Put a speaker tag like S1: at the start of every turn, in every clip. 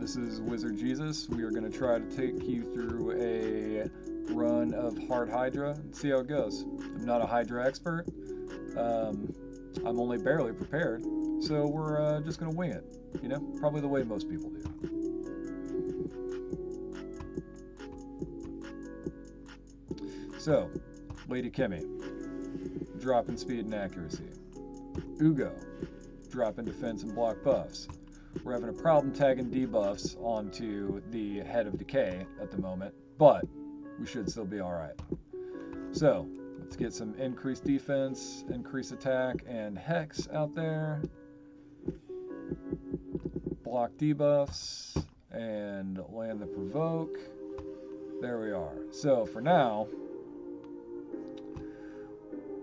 S1: This is Wizard Jesus. We are going to try to take you through a run of Hard Hydra and see how it goes. I'm not a Hydra expert. I'm only barely prepared, so we're just going to wing it, you know, probably the way most people do. So, Lady Kimmy, drop in speed and accuracy. Ugo, drop in defense and block buffs. We're having a problem tagging debuffs onto the Head of Decay at the moment, but we should still be alright. So, let's get some increased defense, increased attack, and Hex out there. Block debuffs, and land the Provoke. There we are. So, for now,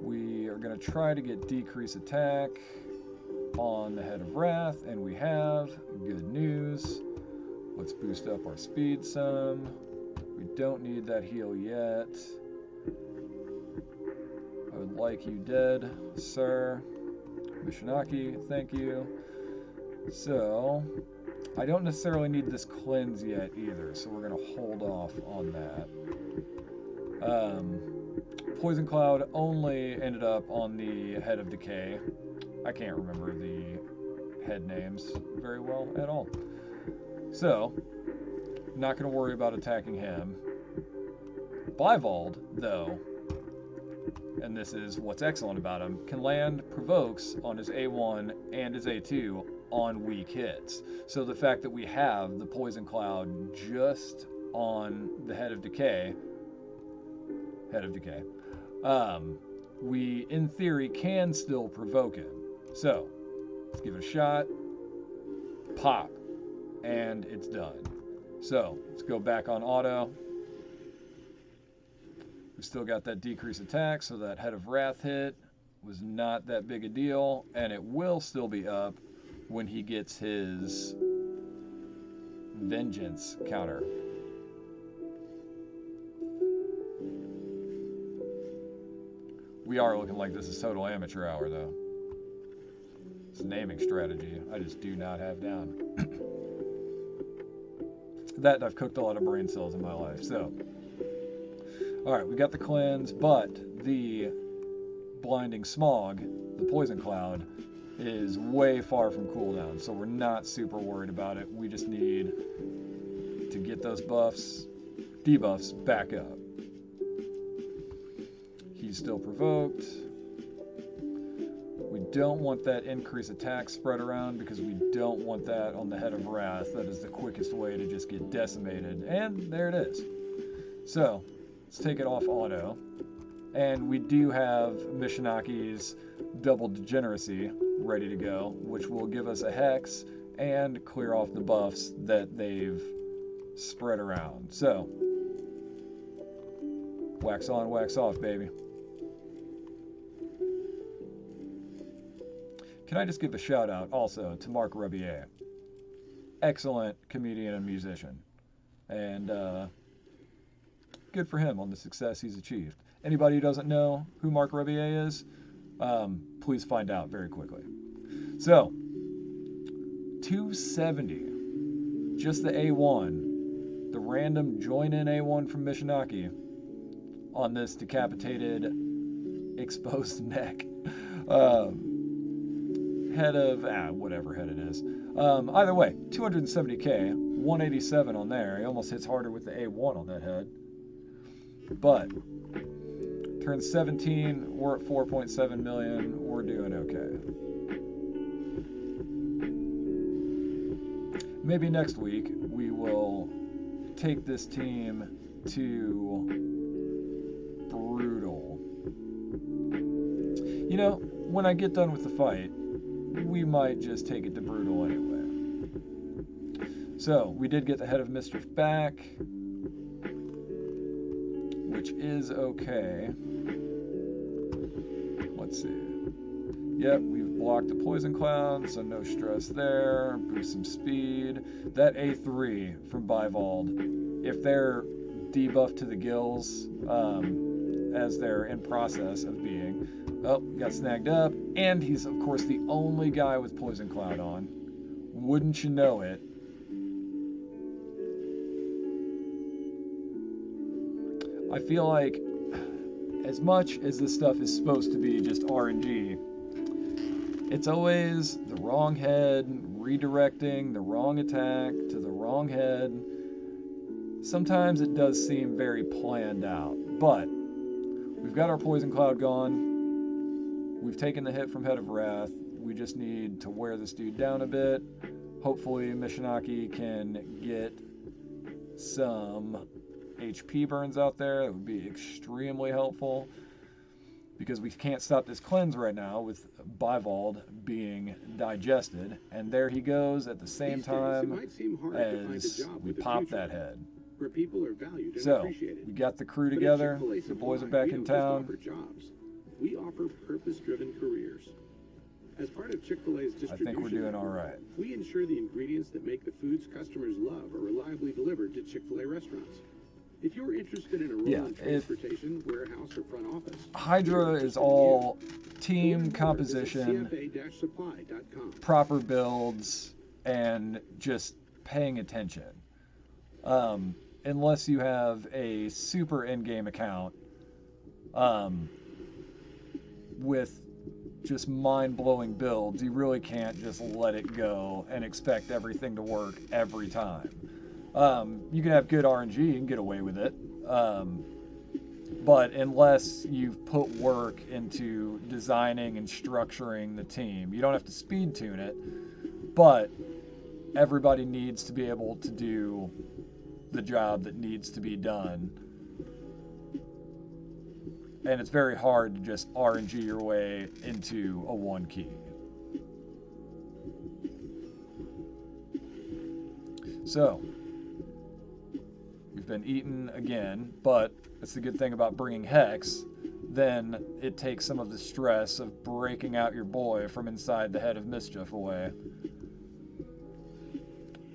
S1: we are going to try to get decreased attack on the Head of Wrath, and we have. Good news. Let's boost up our speed some. We don't need that heal yet. I would like you dead, sir. Mishinaki, thank you. So, I don't necessarily need this cleanse yet either, so we're going to hold off on that. Poison Cloud only ended up on the Head of Decay. I can't remember the head names very well at all. So, not going to worry about attacking him. Bivald, though, and this is what's excellent about him, can land provokes on his A1 and his A2 on weak hits. So the fact that we have the Poison Cloud just on the Head of Decay, we, in theory, can still provoke him. So, let's give it a shot. Pop. And it's done. So, let's go back on auto. We've still got that decreased attack, so that Head of Wrath hit was not that big a deal. And it will still be up when he gets his Vengeance counter. We are looking like this is total amateur hour, though. It's a naming strategy I just do not have down. That I've cooked a lot of brain cells in my life, so. Alright, we got the cleanse, but the blinding smog, the poison cloud, is way far from cooldown, so we're not super worried about it. We just need to get those debuffs back up. He's still provoked. We don't want that increased attack spread around because we don't want that on the Head of Wrath. That is the quickest way to just get decimated. And there it is. So, let's take it off auto. And we do have Mishinaki's Double Degeneracy ready to go, which will give us a Hex and clear off the buffs that they've spread around. So, wax on, wax off, baby. Can I just give a shout out also to Mark Rebier? Excellent comedian and musician. And good for him on the success he's achieved. Anybody who doesn't know who Mark Rebier is, please find out very quickly. So, 270. Just the A1. The random join-in A1 from Mishinaki on this decapitated, exposed neck. Head of, whatever head it is. Either way, 270k, 187 on there. He almost hits harder with the A1 on that head. But, turn 17, we're at 4.7 million. We're doing okay. Maybe next week we will take this team to Brutal. You know, when I get done with the fight, we might just take it to Brutal anyway. So, we did get the Head of Mischief back, which is okay. Let's see. Yep, we've blocked the Poison Cloud, so no stress there. Boost some speed. That A3 from Bivald, if they're debuffed to the gills, as they're in process of being, oh, got snagged up, and he's, of course, the only guy with Poison Cloud on. Wouldn't you know it, I feel like as much as this stuff is supposed to be just RNG, it's always the wrong head, redirecting the wrong attack to the wrong head. Sometimes it does seem very planned out, but we've got our Poison Cloud gone. We've taken the hit from Head of Wrath. We just need to wear this dude down a bit. Hopefully Mishinaki can get some HP burns out there. It would be extremely helpful because we can't stop this cleanse right now with Bivald being digested. And there he goes at the same time as we pop that head.
S2: Where people are valued and
S1: So,
S2: appreciated.
S1: we got the crew together. The boys are back in town.
S2: We offer purpose-driven careers. As part of Chick-fil-A's
S1: I
S2: distribution,
S1: think we're doing all right.
S2: we ensure the ingredients that make the foods customers love are reliably delivered to Chick-fil-A restaurants. If you're interested in a role in transportation, warehouse, or front office,
S1: Hydra is all team composition,
S2: cfa-supply.com.
S1: proper builds, and just paying attention. Unless you have a super in-game account with just mind-blowing builds, you really can't just let it go and expect everything to work every time. You can have good RNG, you can get away with it. But unless you've put work into designing and structuring the team, you don't have to speed tune it, but everybody needs to be able to do the job that needs to be done. And it's very hard to just RNG your way into a 1 key. So, we've been eaten again, but that's the good thing about bringing Hex. Then it takes some of the stress of breaking out your boy from inside the head of mischief away.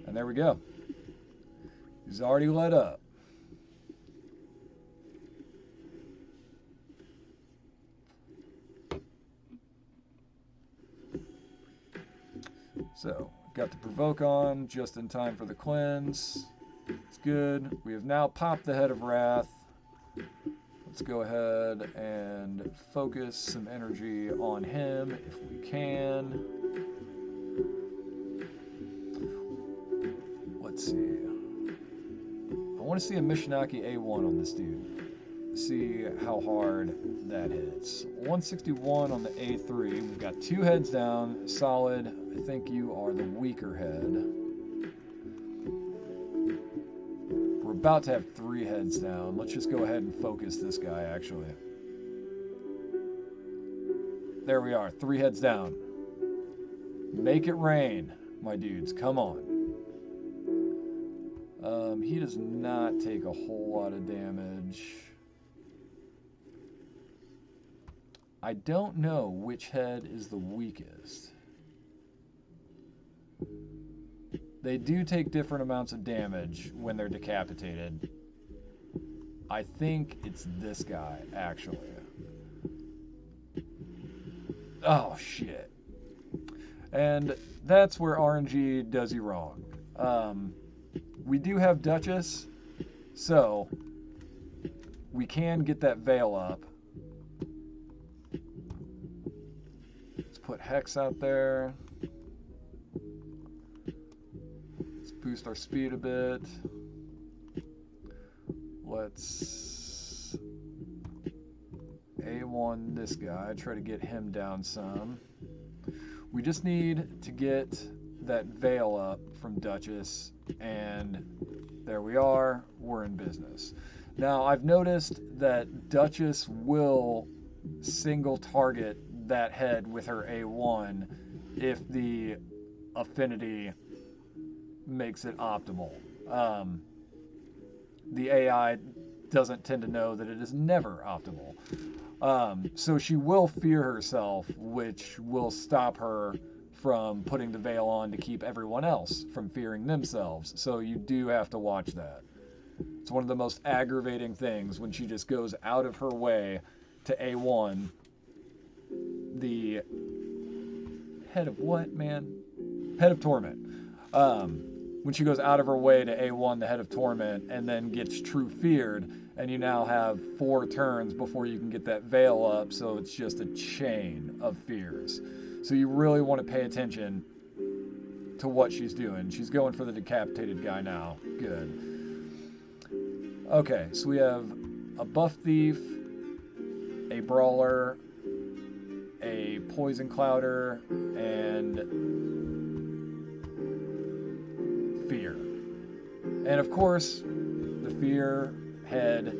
S1: And there we go. He's already let up. So, got the provoke on just in time for the cleanse. It's good. We have now popped the Head of Wrath. Let's go ahead and focus some energy on him if we can. Let's see. I want to see a Mishinaki A1 on this dude. See how hard that hits. 161 on the A3. We've got 2 heads down. Solid. I think you are the weaker head. We're about to have 3 heads down. Let's just go ahead and focus this guy, actually. There we are. 3 heads down. Make it rain, my dudes. Come on. He does not take a whole lot of damage. I don't know which head is the weakest. They do take different amounts of damage when they're decapitated. I think it's this guy, actually. Oh, shit. And that's where RNG does you wrong. We do have Duchess, so we can get that veil up. Let's put Hex out there. Let's boost our speed a bit. Let's A1 this guy, try to get him down some. We just need to get that veil up from Duchess, and there we are, we're in business. Now, I've noticed that Duchess will single target that head with her A1 if the affinity makes it optimal. The AI doesn't tend to know that it is never optimal. So she will fear herself, which will stop her from putting the veil on to keep everyone else from fearing themselves. So you do have to watch that. It's one of the most aggravating things when she just goes out of her way to A1. The head of what, man? Head of Torment. When she goes out of her way to A1, the head of Torment, and then gets true feared, And you now have 4 turns before you can get that veil up, so it's just a chain of fears. So you really want to pay attention to what she's doing. She's going for the decapitated guy now. Good. Okay, so we have a buff thief, a brawler, a poison clouder, and fear. And of course, the fear head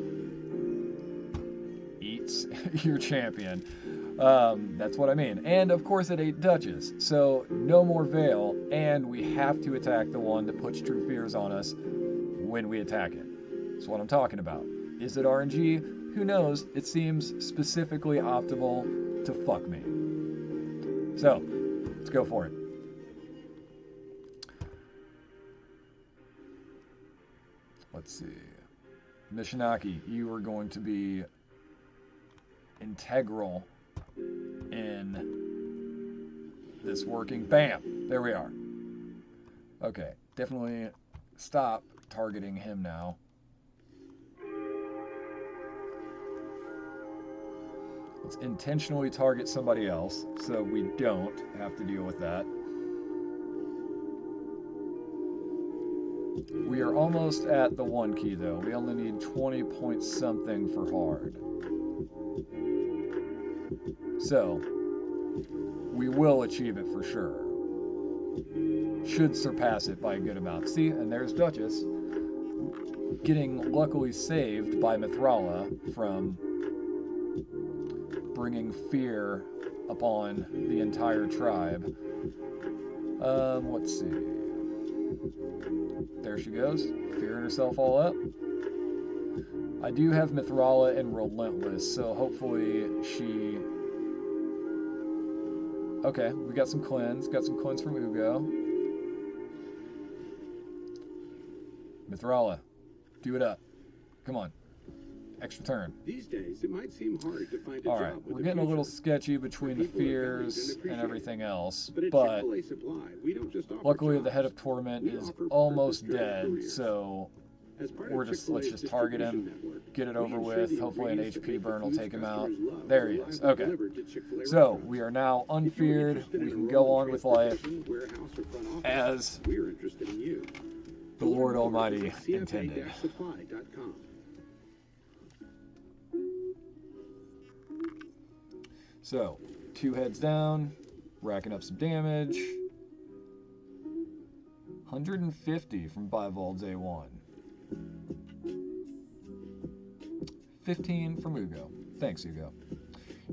S1: eats your champion. That's what I mean. And of course it ate Duchess. So no more veil, and we have to attack the one that puts true fears on us when we attack it. That's what I'm talking about. Is it RNG? Who knows? It seems specifically optimal to fuck me. So, let's go for it. Let's see. Mishinaki, you are going to be integral in this working. Bam! There we are. Okay, definitely stop targeting him now. Let's intentionally target somebody else so we don't have to deal with that. We are almost at the 1 key though. We only need 20 point something for hard. So, we will achieve it for sure. Should surpass it by a good amount. See, and there's Duchess getting luckily saved by Mithrala from bringing fear upon the entire tribe. Let's see. There she goes, fearing herself all up. I do have Mithrala and Relentless, so hopefully she... Okay, we got some cleanse. Got some cleanse from Ugo. Mithrala, do it up. Come on. Extra turn.
S2: These days, it might seem hard to find a
S1: All
S2: job
S1: right,
S2: with
S1: we're getting a little
S2: future.
S1: sketchy between the
S2: People are
S1: fears
S2: valued and
S1: and
S2: appreciated.
S1: everything else,
S2: But at
S1: but
S2: Chick-fil-A Supply, we don't just offer
S1: luckily
S2: jobs.
S1: the head of Torment
S2: We
S1: is
S2: offer
S1: almost
S2: purpose-driven
S1: dead,
S2: careers.
S1: so
S2: As part
S1: we're
S2: of
S1: just
S2: Chick-fil-A's
S1: let's just target him,
S2: distribution network,
S1: get it
S2: we
S1: over
S2: ensure
S1: with.
S2: the
S1: Hopefully an
S2: ingredients that
S1: HP
S2: make the
S1: burn will
S2: foods
S1: take him out.
S2: customers love
S1: There
S2: are
S1: he is.
S2: reliably
S1: Okay.
S2: delivered to Chick-fil-A
S1: So
S2: restaurants.
S1: we are now
S2: If you're
S1: unfeared.
S2: interested
S1: We
S2: in a
S1: can
S2: role
S1: go
S2: in
S1: on with life
S2: transportation, warehouse, or front office,
S1: as
S2: we're interested in you.
S1: the Lord
S2: Learn more
S1: Almighty
S2: at
S1: intended.
S2: cfa-supply.com.
S1: So, 2 heads down, racking up some damage. 150 from Bivald's A1. 15 from Ugo. Thanks, Ugo.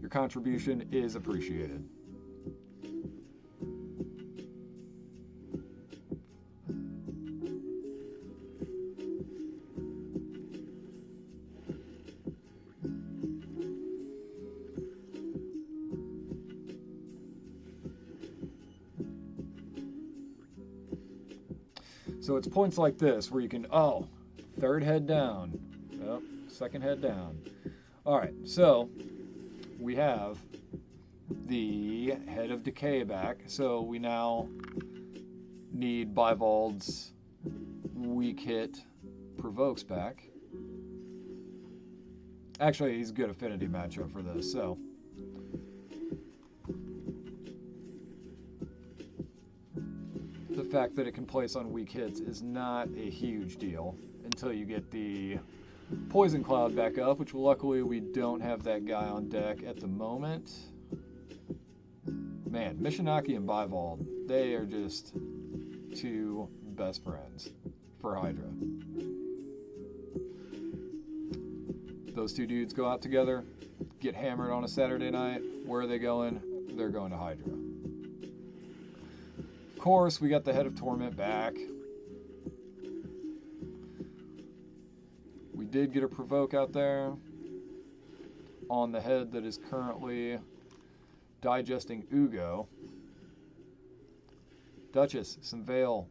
S1: Your contribution is appreciated. So it's points like this where you can, oh, 3rd head down. Oh, 2nd head down. All right, so we have the head of decay back. So we now need Bivald's weak hit provokes back. Actually, he's a good affinity matchup for this, so. The fact that it can place on weak hits is not a huge deal until you get the Poison Cloud back up, which luckily we don't have that guy on deck at the moment. Man, Mishinaki and Bivald, they are just 2 best friends for Hydra. Those 2 dudes go out together, get hammered on a Saturday night. Where are they going? They're going to Hydra. Of course, we got the Head of Torment back. We did get a provoke out there on the head that is currently digesting Ugo. Duchess, some Veil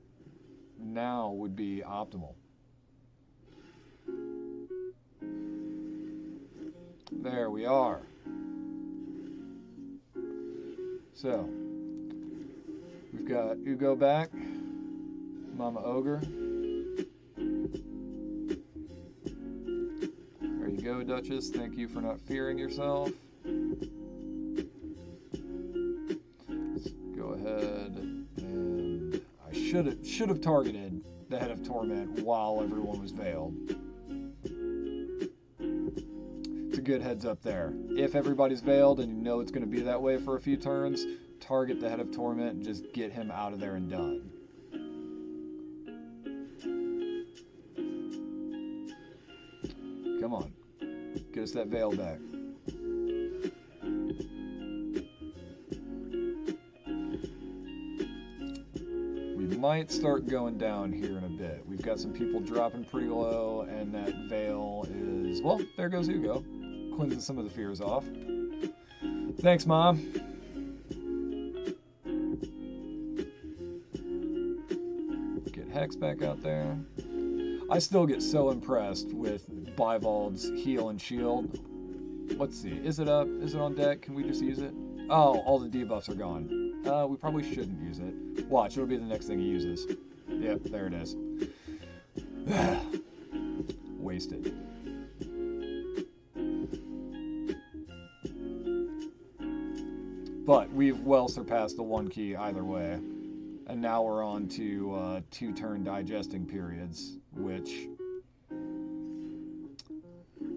S1: now would be optimal. There we are. So, we've got Ugo back, Mama Ogre. no, Duchess. Thank you for not fearing yourself. Let's go ahead and I should have targeted the Head of Torment while everyone was veiled. It's a good heads up there. If everybody's veiled and you know it's going to be that way for a few turns, target the Head of Torment and just get him out of there and done. Come on. Get us that veil back. We might start going down here in a bit. We've got some people dropping pretty low, and that veil is... Well, there goes Hugo. Cleansing some of the fears off. Thanks, Mom. Get Hex back out there. I still get so impressed with Bivald's heal and shield. Let's see. Is it up? Is it on deck? Can we just use it? Oh, all the debuffs are gone. We probably shouldn't use it. Watch, it'll be the next thing he uses. Yep, there it is. Wasted. But we've well surpassed the 1 key either way. And now we're on to 2-turn digesting periods, which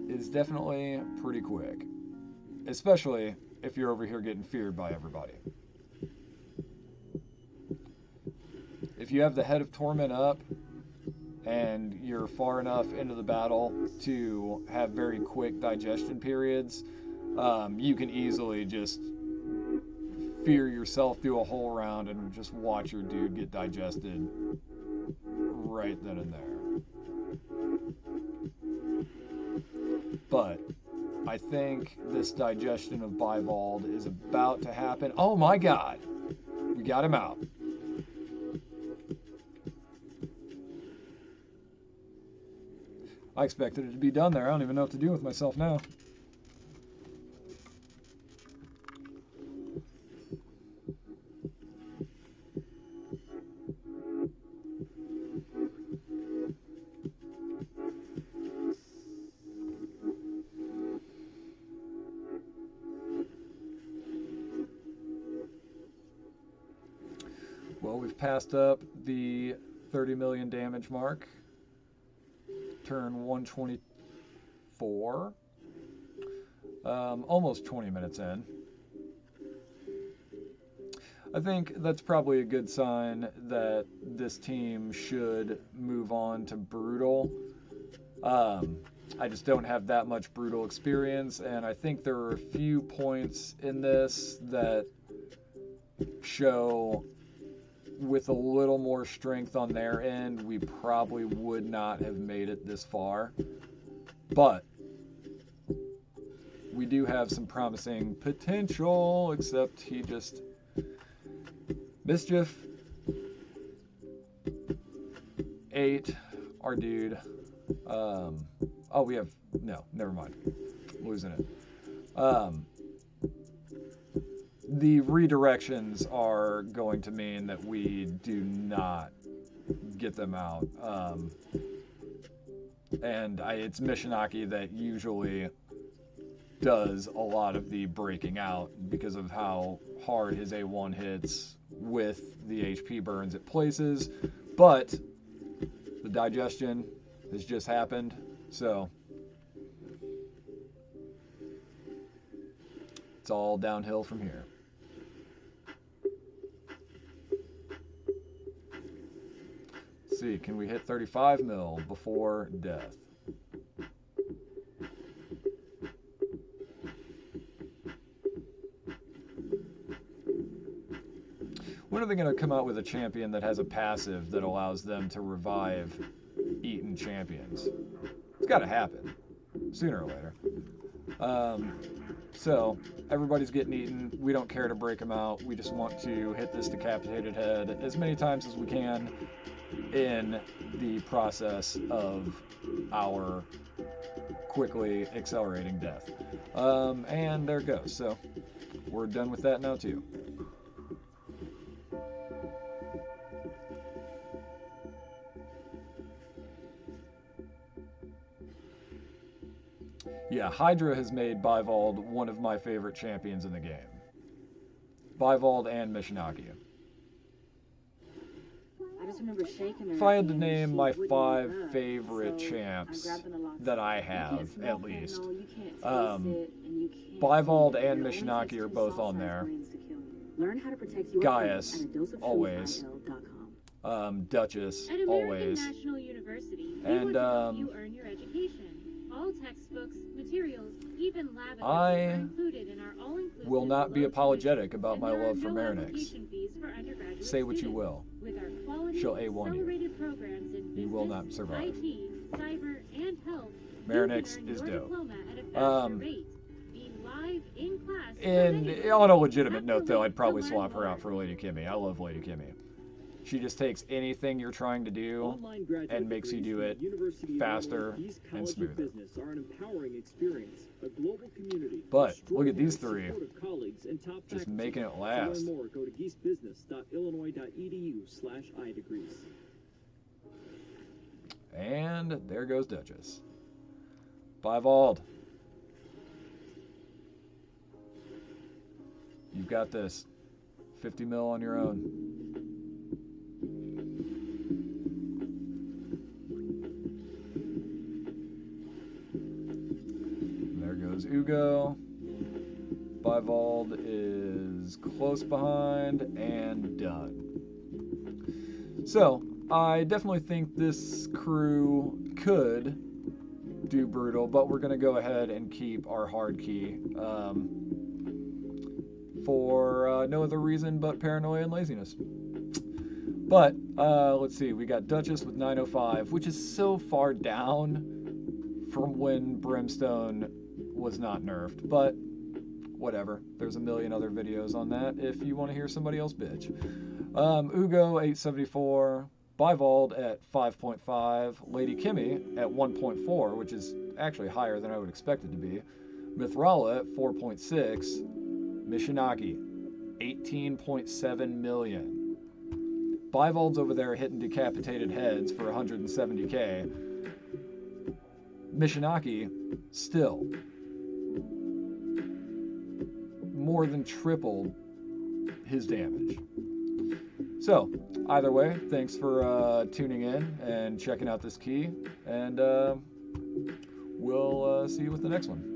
S1: is definitely pretty quick. Especially if you're over here getting feared by everybody. If you have the Head of Torment up and you're far enough into the battle to have very quick digestion periods, you can easily just fear yourself through a whole round and just watch your dude get digested right then and there. But I think this digestion of Bivald is about to happen. Oh my god! We got him out. I expected it to be done there. I don't even know what to do with myself now. Well, we've passed up the 30 million damage mark. Turn 124. Almost 20 minutes in. I think that's probably a good sign that this team should move on to Brutal. I just don't have that much Brutal experience, and I think there are a few points in this that show with a little more strength on their end, we probably would not have made it this far. But we do have some promising potential, except he just... Mischief. 8, our dude. Oh, we have... No, never mind. Losing it. The redirections are going to mean that we do not get them out. And it's Mishinaki that usually does a lot of the breaking out because of how hard his A1 hits with the HP burns it places. But the digestion has just happened, so it's all downhill from here. Let's see, can we hit 35 mil before death? When are they going to come out with a champion that has a passive that allows them to revive eaten champions? It's got to happen, sooner or later. So, everybody's getting eaten. We don't care to break them out. We just want to hit this decapitated head as many times as we can in the process of our quickly accelerating death. And there it goes. So, we're done with that now too. Yeah, Hydra has made Bivald one of my favorite champions in the game. Bivald and Mishinaki.
S3: I just remember shaking her.
S1: If I had to
S3: and
S1: name
S3: she
S1: my
S3: wouldn't
S1: 5
S3: give up.
S1: favorite
S3: So
S1: champs
S3: I grabbed an allotment.
S1: that I
S3: You
S1: have,
S3: can't smell
S1: at least,
S3: fentanyl, you can't taste
S1: um,
S3: it, and you can't
S1: Bivald
S3: see it.
S1: and
S3: It only
S1: Mishinaki
S3: takes
S1: are
S3: 2
S1: both
S3: salt
S1: on
S3: size
S1: there.
S3: grains to kill you. Learn how to protect your
S1: Gaius,
S3: friends at a dose of
S1: always. Duchess,
S4: At American
S1: always.
S4: National University, we
S1: And,
S4: want to help you earn your education. All textbooks, materials, even lab equipment
S1: I
S4: are included in our all-inclusive
S1: will not be
S4: low
S1: apologetic
S4: tuition,
S1: about
S4: and
S1: my
S4: there are
S1: love for
S4: no
S1: Marinix.
S4: application fees for undergraduate
S1: Say what you
S4: students.
S1: will.
S4: With our quality,
S1: She'll A1 you.
S4: accelerated programs in
S1: You will
S4: business,
S1: not survive.
S4: IT, cyber, and health,
S1: Marinix
S4: you can earn
S1: is
S4: your
S1: dope.
S4: diploma at a faster rate. Be live in class from
S1: And
S4: anywhere.
S1: on a legitimate
S4: Tap
S1: note,
S4: the
S1: though,
S4: link
S1: I'd probably
S4: to learn
S1: swap her
S4: more.
S1: out for Lady Kimmy. I love Lady Kimmy. She just takes anything you're trying to do
S5: Online graduate
S1: and makes you do
S5: degrees
S1: it
S5: from University of
S1: faster
S5: Illinois East
S1: and
S5: College of
S1: smoother.
S5: Business are an empowering experience, a global community.
S1: But look at these
S5: extraordinary
S1: three,
S5: supportive colleagues and top
S1: just
S5: faculty.
S1: making it
S5: To
S1: last.
S5: learn more, go to geesebusiness.illinois.edu/idegrees.
S1: And there goes Duchess. Bivald. You've got this. 50 mil on your own. There goes Ugo. Bivald is close behind and done. So, I definitely think this crew could do brutal, but we're going to go ahead and keep our hard key for no other reason but paranoia and laziness. But, let's see, we got Duchess with 905, which is so far down from when Brimstone was not nerfed, but whatever. There's a million other videos on that if you want to hear somebody else bitch. Ugo 874, Bivald at 5.5, Lady Kimmy at 1.4, which is actually higher than I would expect it to be, Mithrala at 4.6, Mishinaki 18.7 million. Bivald's over there hitting decapitated heads for 170k. Mishinaki still more than tripled his damage. So, either way, thanks for tuning in and checking out this key, and we'll see you with the next one.